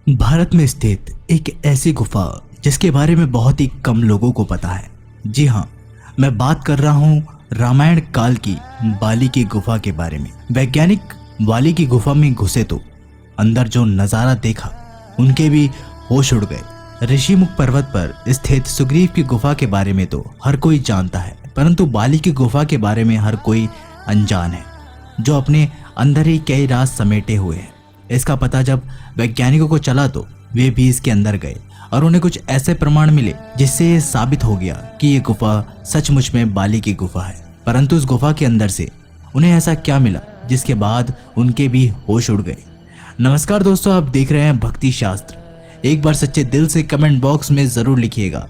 भारत में स्थित एक ऐसी गुफा जिसके बारे में बहुत ही कम लोगों को पता है। जी हाँ, मैं बात कर रहा हूँ रामायण काल की बाली की गुफा के बारे में। वैज्ञानिक बाली की गुफा में घुसे तो अंदर जो नज़ारा देखा उनके भी होश उड़ गए। ऋषिमुख पर्वत पर स्थित सुग्रीव की गुफा के बारे में तो हर कोई जानता है, परंतु बाली की गुफा के बारे में हर कोई अनजान है, जो अपने अंदर ही कई राज समेटे हुए हैं। इसका पता जब वैज्ञानिकों को चला तो वे भी इसके अंदर गए और उन्हें कुछ ऐसे प्रमाण मिले जिससे ये साबित हो गया कि ये गुफा सचमुच में बाली की गुफा है। परंतु उस गुफा के अंदर से उन्हें ऐसा क्या मिला जिसके बाद उनके भी होश उड़ गए। नमस्कार दोस्तों, आप देख रहे हैं भक्ति शास्त्र। एक बार सच्चे दिल से कमेंट बॉक्स में जरूर लिखिएगा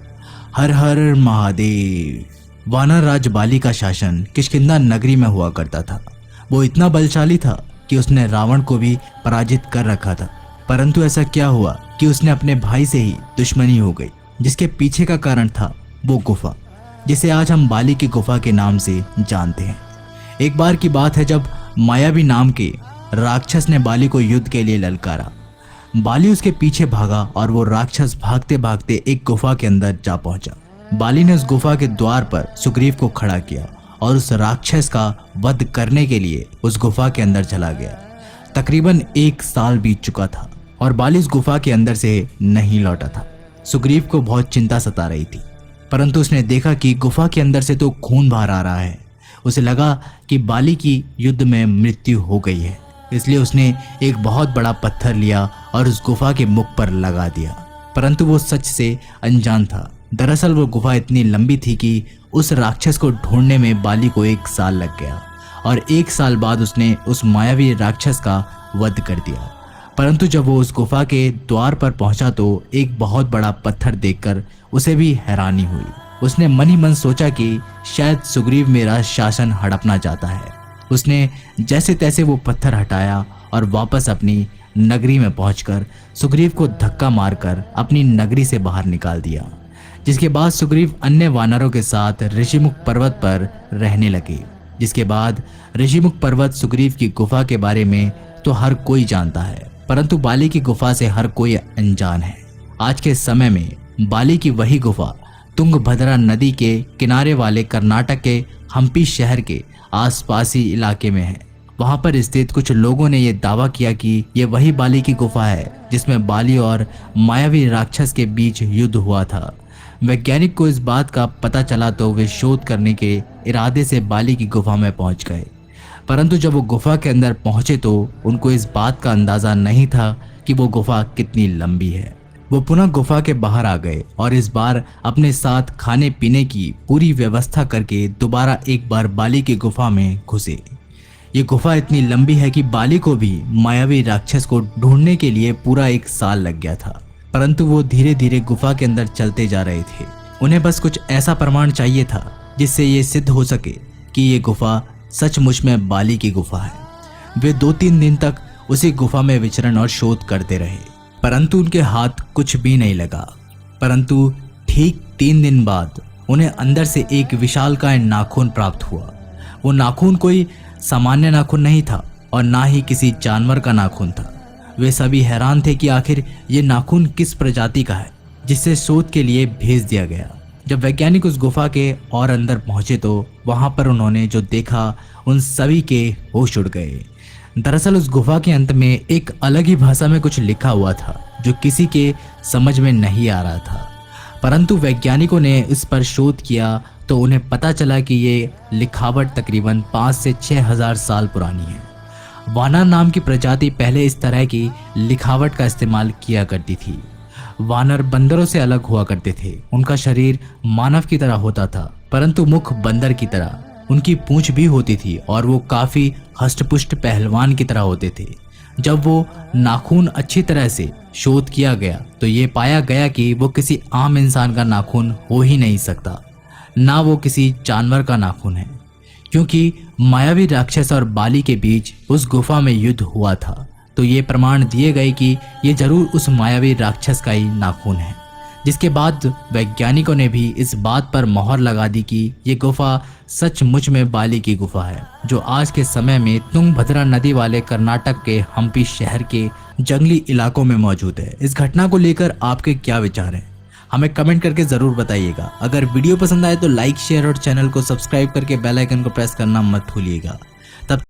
हर हर महादेव। वानर राज बाली का शासन किष्किंधा नगरी में हुआ करता था। वो इतना बलशाली था कि उसने रावण को भी पराजित कर रखा था। परंतु ऐसा क्या हुआ कि उसने अपने भाई से ही दुश्मनी हो गई, जिसके पीछे का कारण था वो गुफा, जिसे आज हम बाली की गुफा के नाम से जानते हैं। एक बार की बात है जब मायावी नाम के राक्षस ने बाली को युद्ध के लिए ललकारा। बाली उसके पीछे भागा और वो राक्षस भागते भागते एक गुफा के अंदर जा पहुंचा। बाली ने उस गुफा के द्वार पर सुग्रीव को खड़ा किया और उस राक्षस का वध करने के लिए उस गुफा के अंदर चला गया। तकरीबन 1 साल बीत चुका था और बाली इस गुफा के अंदर से नहीं लौटा था। सुग्रीव को बहुत चिंता सता रही थी, परंतु उसने देखा कि गुफा के अंदर से तो खून बाहर आ रहा है। उसे लगा कि बाली की युद्ध में मृत्यु हो गई है, इसलिए उसने एक बहुत बड़ा पत्थर लिया और उस गुफा के मुख पर लगा दिया। परंतु वो सच से अनजान था। दरअसल वो गुफा इतनी लंबी थी कि उस राक्षस को ढूंढने में बाली को 1 साल लग गया और 1 साल बाद उसने उस मायावी राक्षस का वध कर दिया। परंतु जब वो उस गुफा के द्वार पर पहुंचा तो एक बहुत बड़ा पत्थर देखकर उसे भी हैरानी हुई। उसने मन ही मन सोचा कि शायद सुग्रीव मेरा शासन हड़पना चाहता है। उसने जैसे तैसे वो पत्थर हटाया और वापस अपनी नगरी में पहुंचकर सुग्रीव को धक्का मारकर अपनी नगरी से बाहर निकाल दिया। जिसके बाद सुग्रीव अन्य वानरों के साथ ऋषिमुख पर्वत पर रहने लगे। जिसके बाद ऋषिमुख पर्वत सुग्रीव की गुफा के बारे में तो हर कोई जानता है, परंतु बाली की गुफा से हर कोई अनजान है। आज के समय में बाली की वही गुफा तुंगभद्रा नदी के किनारे वाले कर्नाटक के हम्पी शहर के आसपासी इलाके में है। वहां पर स्थित कुछ लोगों ने यह दावा किया कि ये वही बाली की गुफा है जिसमें बाली और मायावी राक्षस के बीच युद्ध हुआ था। वैज्ञानिक को इस बात का पता चला तो वे शोध करने के इरादे से बाली की गुफा में पहुंच गए। परंतु जब वो गुफा के अंदर पहुंचे तो उनको इस बात का अंदाजा नहीं था कि वो गुफा कितनी लंबी है। वो पुनः गुफा के बाहर आ गए और इस बार अपने साथ खाने पीने की पूरी व्यवस्था करके दोबारा एक बार बाली की गुफा में घुसे। ये गुफा इतनी लंबी है कि बाली को भी मायावी राक्षस को ढूंढने के लिए पूरा 1 साल लग गया था। परंतु वो धीरे धीरे गुफा के अंदर चलते जा रहे थे। उन्हें बस कुछ ऐसा प्रमाण चाहिए था जिससे ये सिद्ध हो सके कि ये गुफा सचमुच में बाली की गुफा है। वे 2-3 दिन तक उसी गुफा में विचरण और शोध करते रहे, परंतु उनके हाथ कुछ भी नहीं लगा। परंतु ठीक 3 दिन बाद उन्हें अंदर से एक विशालकाय नाखून प्राप्त हुआ। वो नाखून कोई सामान्य नाखून नहीं था और ना ही किसी जानवर का नाखून था। वे सभी हैरान थे कि आखिर ये नाखून किस प्रजाति का है, जिससे शोध के लिए भेज दिया गया। जब वैज्ञानिक उस गुफा के और अंदर पहुंचे तो वहां पर उन्होंने जो देखा उन सभी के होश उड़ गए। दरअसल उस गुफा के अंत में एक अलग ही भाषा में कुछ लिखा हुआ था जो किसी के समझ में नहीं आ रहा था। परंतु वैज्ञानिकों ने इस पर शोध किया तो उन्हें पता चला कि ये लिखावट तकरीबन 5 से 6 हजार साल पुरानी है। वानर नाम की प्रजाति पहले इस तरह की लिखावट का इस्तेमाल किया करती थी। वानर बंदरों से अलग हुआ करते थे। उनका शरीर मानव की तरह होता था, परंतु मुख बंदर की तरह। उनकी पूंछ भी होती थी और वो काफी हष्टपुष्ट पहलवान की तरह होते थे। जब वो नाखून अच्छी तरह से शोध किया गया तो ये पाया गया कि वो किसी आम इंसान का नाखून हो ही नहीं सकता, ना वो किसी जानवर का नाखून है, क्योंकि मायावी राक्षस और बाली के बीच उस गुफा में युद्ध हुआ था। तो ये प्रमाण दिए गए कि ये जरूर उस मायावी राक्षस का ही नाखून है, जिसके बाद वैज्ञानिकों ने भी इस बात पर मोहर लगा दी कि ये गुफा सचमुच में बाली की गुफा है, जो आज के समय में तुंगभद्रा नदी वाले कर्नाटक के हम्पी शहर के जंगली इलाकों में मौजूद है। इस घटना को लेकर आपके क्या विचार हैं, हमें कमेंट करके जरूर बताइएगा। अगर वीडियो पसंद आए तो लाइक, शेयर और चैनल को सब्सक्राइब करके बेल आइकन को प्रेस करना मत भूलिएगा। तब